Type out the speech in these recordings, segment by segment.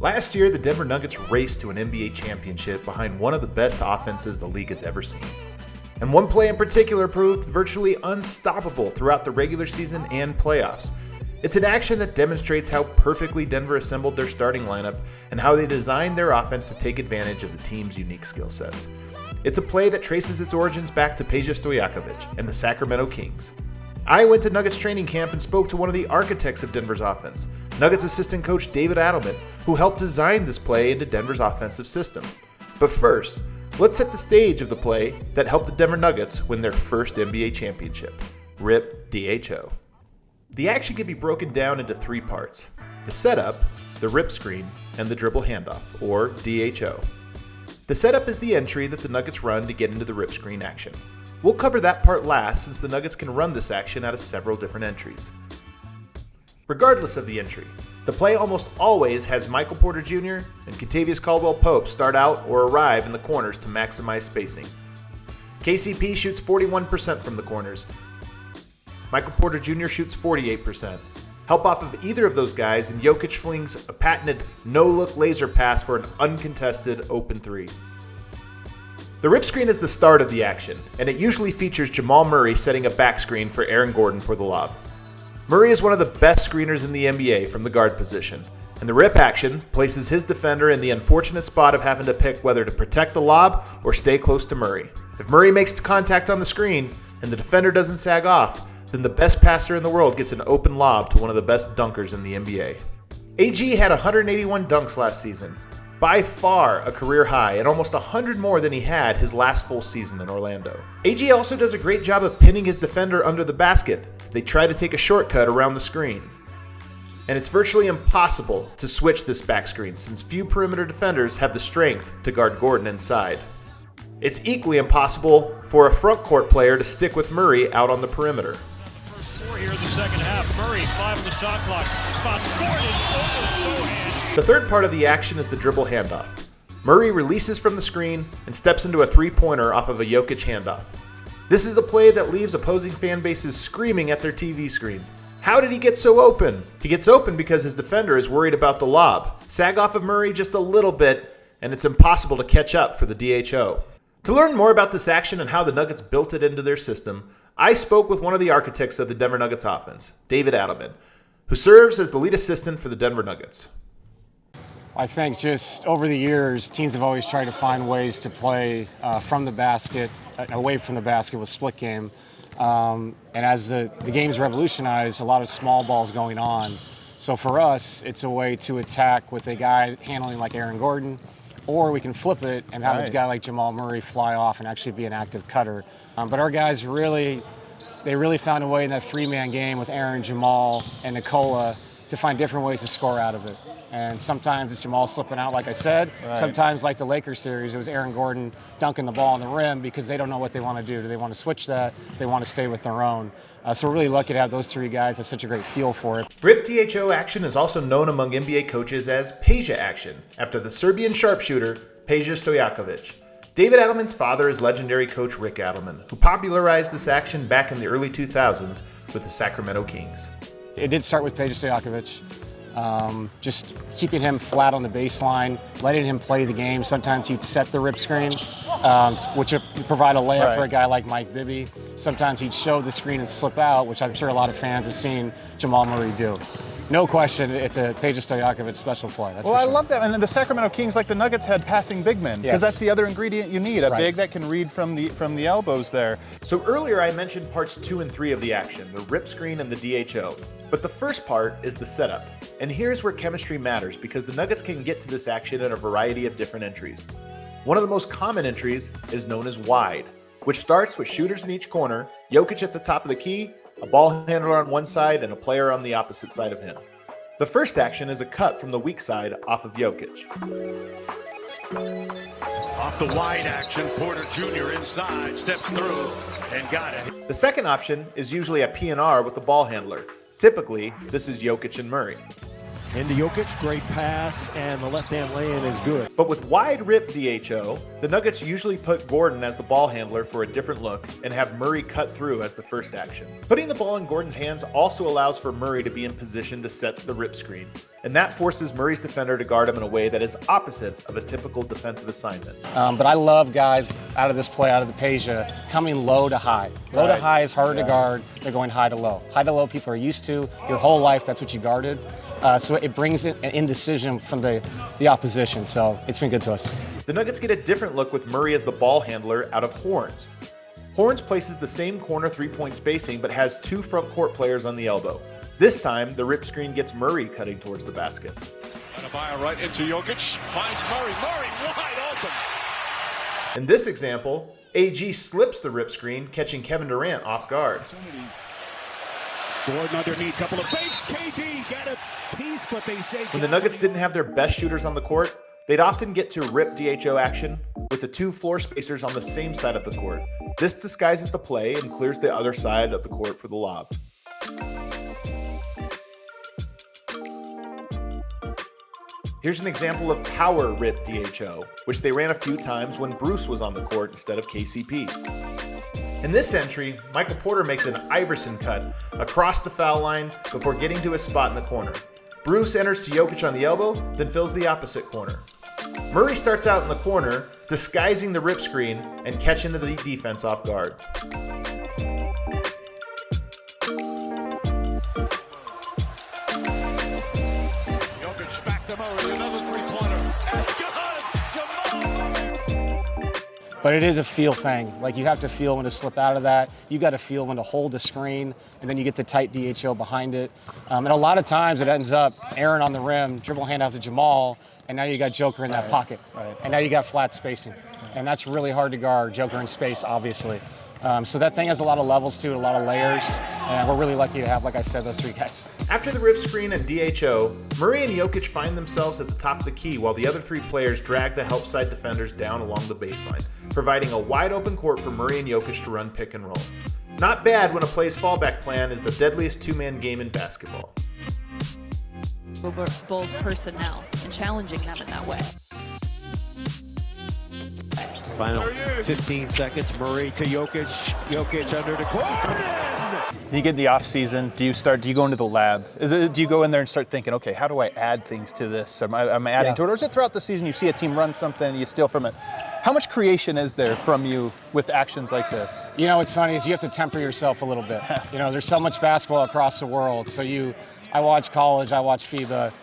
Last year, the Denver Nuggets raced to an NBA championship behind one of the best offenses the league has ever seen. And one play in particular proved virtually unstoppable throughout the regular season and playoffs. It's an action that demonstrates how perfectly Denver assembled their starting lineup and how they designed their offense to take advantage of the team's unique skill sets. It's a play that traces its origins back to Peja Stojakovic and the Sacramento Kings. I went to Nuggets training camp and spoke to one of the architects of Denver's offense, Nuggets assistant coach David Adelman, who helped design this play into Denver's offensive system. But first, let's set the stage of the play that helped the Denver Nuggets win their first NBA championship, Rip DHO. The action can be broken down into three parts: the setup, the rip screen, and the dribble handoff, or DHO. The setup is the entry that the Nuggets run to get into the rip screen action. We'll cover that part last since the Nuggets can run this action out of several different entries. Regardless of the entry, the play almost always has Michael Porter Jr. and Kentavious Caldwell-Pope start out or arrive in the corners to maximize spacing. KCP shoots 41% from the corners. Michael Porter Jr. shoots 48%. Help off of either of those guys, and Jokic flings a patented no-look laser pass for an uncontested open three. The rip screen is the start of the action, and it usually features Jamal Murray setting a back screen for Aaron Gordon for the lob. Murray is one of the best screeners in the NBA from the guard position, and the rip action places his defender in the unfortunate spot of having to pick whether to protect the lob or stay close to Murray. If Murray makes contact on the screen and the defender doesn't sag off, then the best passer in the world gets an open lob to one of the best dunkers in the NBA. AG had 181 dunks last season, by far a career high, and almost 100 more than he had his last full season in Orlando. AG also does a great job of pinning his defender under the basket if they try to take a shortcut around the screen. And it's virtually impossible to switch this back screen since few perimeter defenders have the strength to guard Gordon inside. It's equally impossible for a front court player to stick with Murray out on the perimeter. Here in the second half, Murray 5 on the shot clock, spots Gordon, The third part of the action is the dribble handoff. Murray releases from the screen and steps into a three-pointer off of a Jokic handoff. This is a play that leaves opposing fan bases screaming at their TV screens. How did he get so open? He gets open because his defender is worried about the lob. Sag off of Murray just a little bit, and it's impossible to catch up for the DHO. To learn more about this action and how the Nuggets built it into their system, I spoke with one of the architects of the Denver Nuggets offense, David Adelman, who serves as the lead assistant for the Denver Nuggets. I think just over the years, teams have always tried to find ways to play from the basket, away from the basket with split game. And as the game's revolutionized, a lot of small balls going on. So for us, it's a way to attack with a guy handling like Aaron Gordon, or we can flip it and have a guy like Jamal Murray fly off and actually be an active cutter. But our guys really found a way in that three-man game with Aaron, Jamal, and Nikola to find different ways to score out of it. And sometimes it's Jamal slipping out, like I said. Right. Sometimes, like the Lakers series, it was Aaron Gordon dunking the ball on the rim because they don't know what they want to do. Do they want to switch that? Do they want to stay with their own? So we're really lucky to have those three guys have such a great feel for it. Rip DHO action is also known among NBA coaches as Peja action, after the Serbian sharpshooter Peja Stojakovic. David Adelman's father is legendary coach Rick Adelman, who popularized this action back in the early 2000s with the Sacramento Kings. It did start with Peja Stojakovic. Just keeping him flat on the baseline, letting him play the game. Sometimes he'd set the rip screen, which would provide a layup for a guy like Mike Bibby. Sometimes he'd show the screen and slip out, which I'm sure a lot of fans have seen Jamal Murray do. No question, it's a Peja Stojakovic special play. That's well, for sure. I love that. And the Sacramento Kings, like the Nuggets, had passing big men because that's the other ingredient you need, a big that can read from the elbows there. So earlier I mentioned parts 2 and 3 of the action, the rip screen and the DHO. But the first part is the setup. And here's where chemistry matters because the Nuggets can get to this action in a variety of different entries. One of the most common entries is known as wide, which starts with shooters in each corner, Jokic at the top of the key, a ball handler on one side, and a player on the opposite side of him. The first action is a cut from the weak side off of Jokic. Off the wide action, Porter Jr. inside, steps through, and got it. The second option is usually a P&R with the ball handler. Typically, this is Jokic and Murray. Into Jokic, great pass, and the left-hand lay-in is good. But with wide Rip DHO, the Nuggets usually put Gordon as the ball handler for a different look and have Murray cut through as the first action. Putting the ball in Gordon's hands also allows for Murray to be in position to set the Rip screen, and that forces Murray's defender to guard him in a way that is opposite of a typical defensive assignment. But I love guys out of this play, out of the Peja, coming low to high. Low to high is harder to guard. They're going high to low. High to low people are used to. Your whole life, that's what you guarded. So it brings in an indecision from the opposition. So it's been good to us. The Nuggets get a different look with Murray as the ball handler out of Horns. Horns places the same corner three-point spacing but has two front court players on the elbow. This time, the Rip screen gets Murray cutting towards the basket. Adebayo right into Jokic, finds Murray. Murray wide open. In this example, AG slips the Rip screen, catching Kevin Durant off guard. Gordon underneath, couple of fakes. KD got a piece, but they say when the Nuggets didn't have their best shooters on the court, they'd often get to Rip DHO action with the two floor spacers on the same side of the court. This disguises the play and clears the other side of the court for the lob. Here's an example of power Rip DHO, which they ran a few times when Bruce was on the court instead of KCP. In this entry, Michael Porter makes an Iverson cut across the foul line before getting to his spot in the corner. Bruce enters to Jokic on the elbow, then fills the opposite corner. Murray starts out in the corner, disguising the Rip screen and catching the defense off guard. Jokic back to Murray, another three-pointer. It's good! Jamal! But it is a feel thing. Like, you have to feel when to slip out of that. You got to feel when to hold the screen, and then you get the tight DHO behind it. And a lot of times it ends up Aaron on the rim, dribble handoff to Jamal, and now you got Joker in that pocket. And now you got flat spacing. And that's really hard to guard, Joker in space, obviously. So that thing has a lot of levels to it, a lot of layers, and we're really lucky to have, like I said, those three guys. After the Rip screen and DHO, Murray and Jokic find themselves at the top of the key while the other three players drag the help side defenders down along the baseline, providing a wide open court for Murray and Jokic to run pick and roll. Not bad when a play's fallback plan is the deadliest two-man game in basketball. Bulls personnel and challenging them in that way. Final 15 seconds. Murray to Jokic. Jokic under to Gordon. You get the off season. Do you go into the lab? Do you go in there and start thinking, okay, how do I add things to this? Am I adding to it? Or is it throughout the season you see a team run something, you steal from it? How much creation is there from you with actions like this? You know, what's funny is you have to temper yourself a little bit. You know, there's so much basketball across the world. So I watch college, I watch FIBA.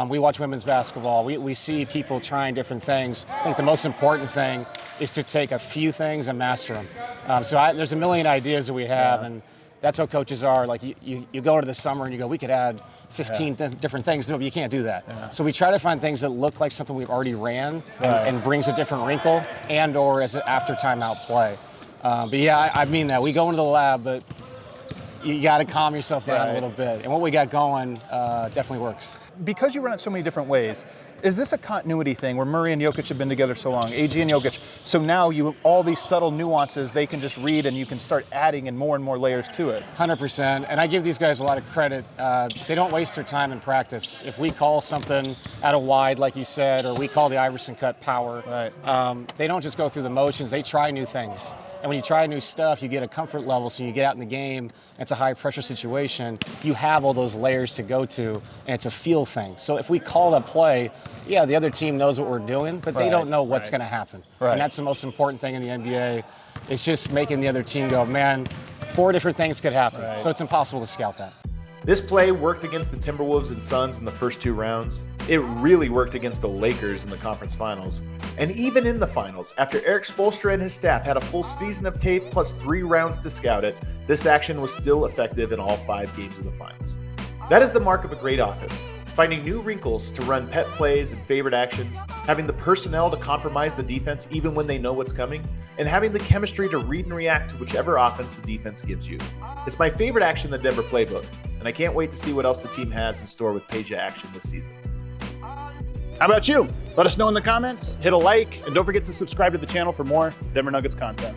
We watch women's basketball. We see people trying different things. I think the most important thing is to take a few things and master them. There's a million ideas that we have, and that's how coaches are. Like, you go into the summer and you go, we could add 15 different things. No, but you can't do that. Yeah. So we try to find things that look like something we've already ran and brings a different wrinkle and or as an after timeout play. But yeah, I mean that. We go into the lab, but you got to calm yourself down a little bit. And what we got going definitely works. Because you run it so many different ways, is this a continuity thing where Murray and Jokic have been together so long, AG and Jokic, so now you have all these subtle nuances they can just read and you can start adding in more and more layers to it? 100%, and I give these guys a lot of credit. They don't waste their time in practice. If we call something out of wide, like you said, or we call the Iverson cut power, they don't just go through the motions, they try new things. And when you try new stuff, you get a comfort level, so you get out in the game, it's a high pressure situation, you have all those layers to go to, and it's a feel thing. So if we call a play, yeah, the other team knows what we're doing, but they don't know what's going to happen. And that's the most important thing in the NBA. It's just making the other team go, man, 4 different things could happen. So it's impossible to scout that. This play worked against the Timberwolves and Suns in the first 2 rounds. It really worked against the Lakers in the conference finals. And even in the finals, after Eric Spoelstra and his staff had a full season of tape plus 3 rounds to scout it, this action was still effective in all 5 games of the finals. That is the mark of a great offense. Finding new wrinkles to run pet plays and favorite actions, having the personnel to compromise the defense even when they know what's coming, and having the chemistry to read and react to whichever offense the defense gives you. It's my favorite action in the Denver playbook, and I can't wait to see what else the team has in store with Peja action this season. How about you? Let us know in the comments, hit a like, and don't forget to subscribe to the channel for more Denver Nuggets content.